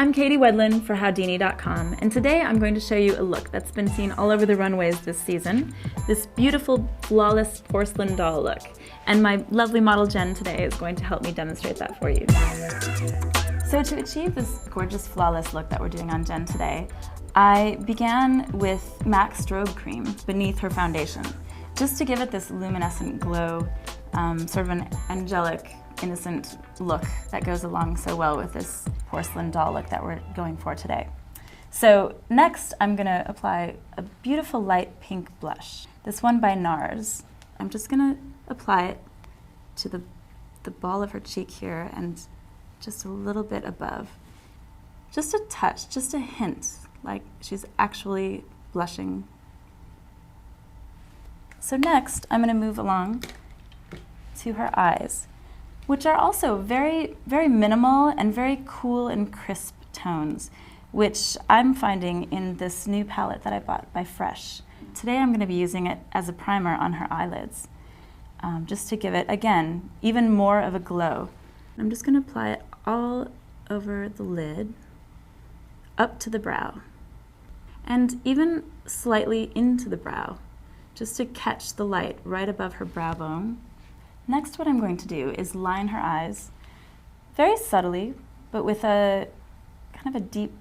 I'm Katie Wedlund for Howdini.com, and today I'm going to show you a look that's been seen all over the runways this season, this beautiful, flawless porcelain doll look. And my lovely model Jen today is going to help me demonstrate that for you. So to achieve this gorgeous, flawless look that we're doing on Jen today, I began with MAC Strobe Cream beneath her foundation, just to give it this luminescent glow, sort of an angelic, innocent look that goes along so well with this porcelain doll look that we're going for today. So next I'm going to apply a beautiful light pink blush, this one by NARS. I'm just going to apply it to the ball of her cheek here and just a little bit above. Just a touch, just a hint, like she's actually blushing. So next I'm going to move along to her eyes, which are also very, very minimal and very cool and crisp tones, which I'm finding in this new palette that I bought by Fresh. Today I'm going to be using it as a primer on her eyelids, just to give it, again, even more of a glow. I'm just going to apply it all over the lid, up to the brow, and even slightly into the brow, just to catch the light right above her brow bone. Next, what I'm going to do is line her eyes very subtly, but with a kind of a deep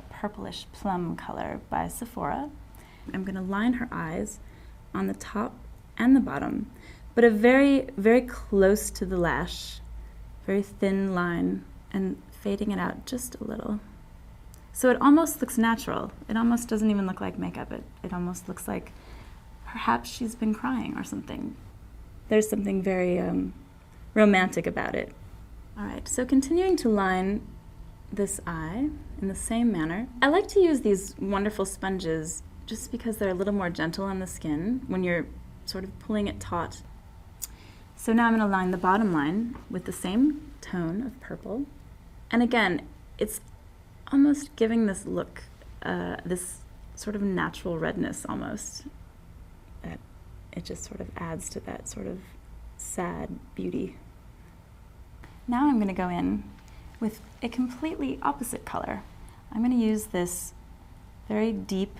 purplish plum color by Sephora. I'm going to line her eyes on the top and the bottom, but a very, very close to the lash, very thin line, and fading it out just a little. So it almost looks natural. It almost doesn't even look like makeup. It almost looks like perhaps she's been crying or something. There's something very romantic about it. All right, so continuing to line this eye in the same manner. I like to use these wonderful sponges just because they're a little more gentle on the skin when you're sort of pulling it taut. So now I'm going to line the bottom line with the same tone of purple. And again, it's almost giving this look, this sort of natural redness almost. It just sort of adds to that sort of sad beauty. Now I'm going to go in with a completely opposite color. I'm going to use this very deep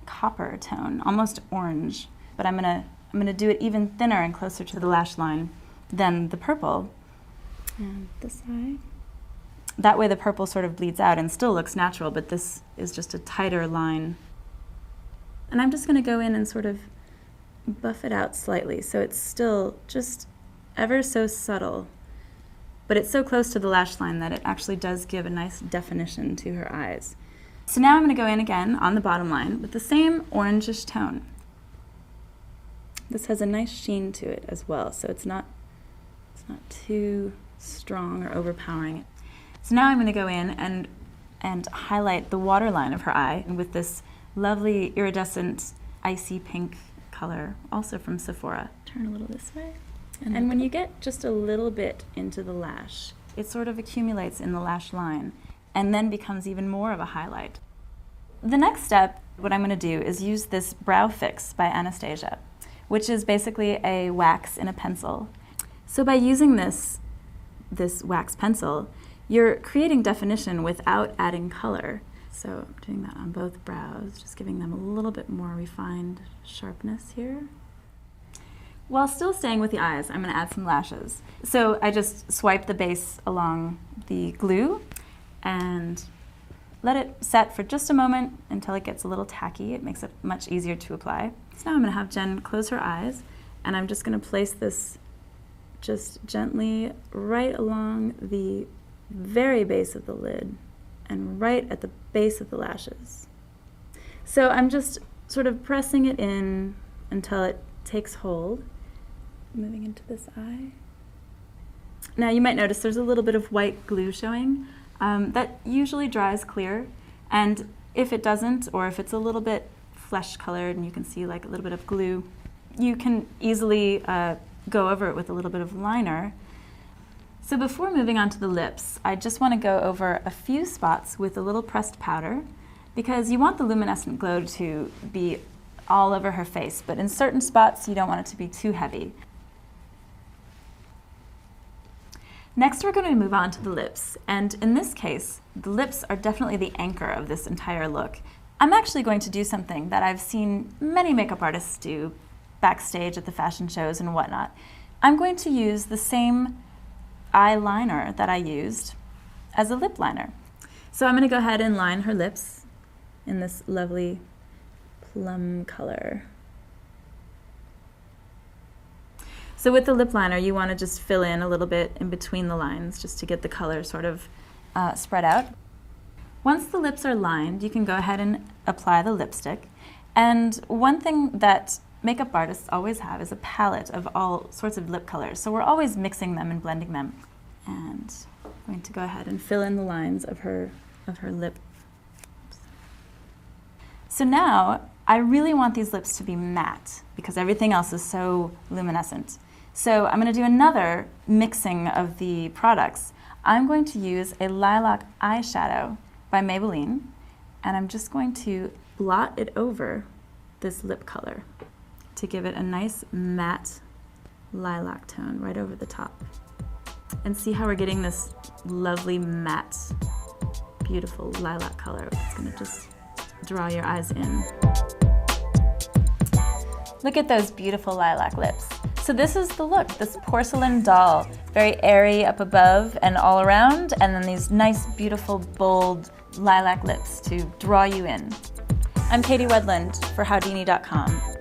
copper tone, almost orange, but I'm going to do it even thinner and closer to the lash line than the purple. And this eye. That way the purple sort of bleeds out and still looks natural, but this is just a tighter line. And I'm just going to go in and sort of buff it out slightly, so it's still just ever so subtle, but it's so close to the lash line that it actually does give a nice definition to her eyes. So now I'm going to go in again on the bottom line with the same orangish tone. This has a nice sheen to it as well, so it's not too strong or overpowering. So now I'm going to go in and highlight the waterline of her eye with this lovely iridescent icy pink color, also from Sephora. Turn a little this way. And when you get just a little bit into the lash, it sort of accumulates in the lash line and then becomes even more of a highlight. The next step, what I'm going to do is use this Brow Fix by Anastasia, which is basically a wax in a pencil. So by using this wax pencil, you're creating definition without adding color. So I'm doing that on both brows, just giving them a little bit more refined sharpness here. While still staying with the eyes, I'm going to add some lashes. So I just swipe the base along the glue and let it set for just a moment until it gets a little tacky. It makes it much easier to apply. So now I'm going to have Jen close her eyes, and I'm just going to place this just gently right along the very base of the lid and right at the base of the lashes. So I'm just sort of pressing it in until it takes hold. Moving into this eye. Now you might notice there's a little bit of white glue showing. That usually dries clear, and if it doesn't, or if it's a little bit flesh colored and you can see like a little bit of glue, you can easily go over it with a little bit of liner. So before moving on to the lips, I just want to go over a few spots with a little pressed powder, because you want the luminescent glow to be all over her face, but in certain spots you don't want it to be too heavy. Next, we're going to move on to the lips, and in this case, the lips are definitely the anchor of this entire look. I'm actually going to do something that I've seen many makeup artists do backstage at the fashion shows and whatnot. I'm going to use the same eyeliner that I used as a lip liner. So I'm going to go ahead and line her lips in this lovely plum color. So with the lip liner, you want to just fill in a little bit in between the lines just to get the color sort of spread out. Once the lips are lined, you can go ahead and apply the lipstick. And one thing that makeup artists always have is a palette of all sorts of lip colors. So we're always mixing them and blending them. And I'm going to go ahead and fill in the lines of her lip. So now, I really want these lips to be matte because everything else is so luminescent. So I'm going to do another mixing of the products. I'm going to use a Lilac eyeshadow by Maybelline, and I'm just going to blot it over this lip color to give it a nice matte lilac tone right over the top. And see how we're getting this lovely matte, beautiful lilac color. It's going to just draw your eyes in. Look at those beautiful lilac lips. So this is the look, this porcelain doll. Very airy up above and all around, and then these nice, beautiful, bold lilac lips to draw you in. I'm Katie Wedlund for Howdini.com.